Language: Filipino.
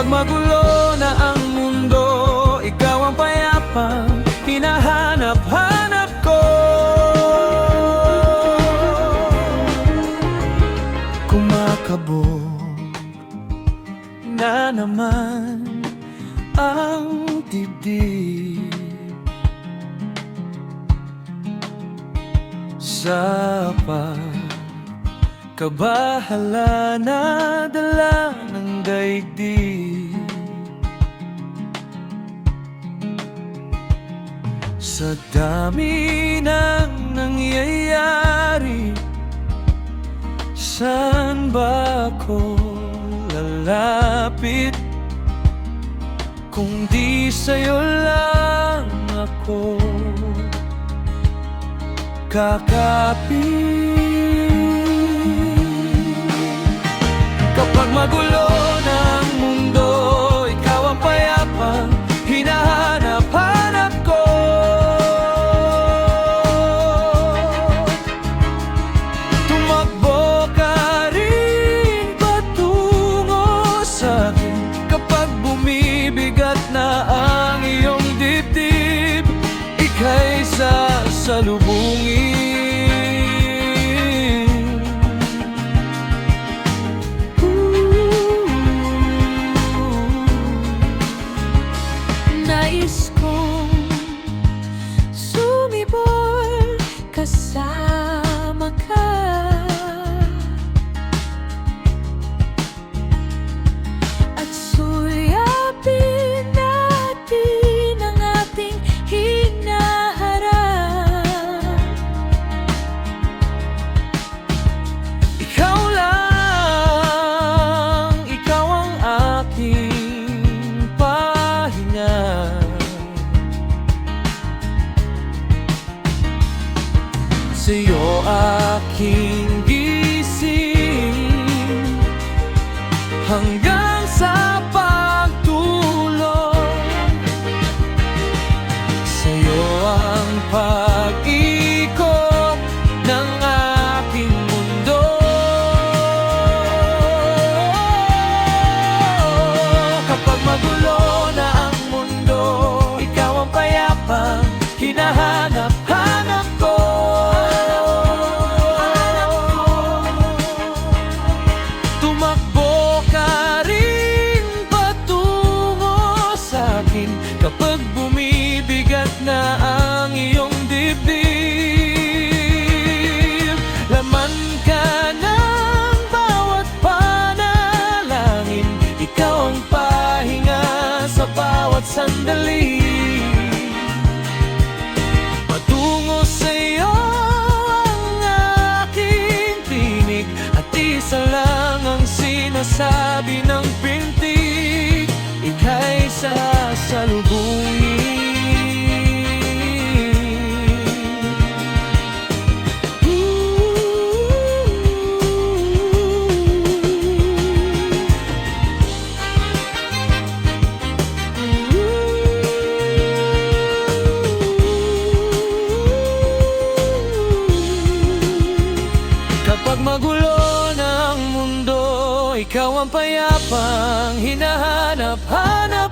magulo na ang mundo, ikaw ang payapang hinahanap-hanap ko. Kumakabog na naman ang dibdib sa pagkabahala na dala ng daigdig. Sa dami ng nangyayari, saan ba ako lalapit kung di sa'yo lang ako kakapit? Kapag magulo na ang mundo, ikaw ang payapang hinahanap-hanap ko. Tumakbo ka rin patungo sa'kin kapag bumibigat na ang iyong dibdib, ika'y sasalubungin. Nais kong sumibol kasama ka, at suyapin natin ang ating hinaharap. Ikaw lang, ikaw ang aking pahinga. Sa'yo aking gising hanggang sa pagtulog. Sa'yo ang pag-ikot ng aking mundo. Kapag magulo na ang mundo, ikaw ang payapang hinahanap-hanap ko. Tumakbo ka rin patungo sa'kin kapag bumibigat na ang iyong dibdib. Laman ka ng bawat panalangin, ikaw ang pahinga sa bawat sandali. Patungo sa'yo ang aking tinig, at isa lang ang sinasabi ng pintig, ika'y sasalubungin. Kapag magulo na ang mundo, ikaw ang payapang hinahanap-hanap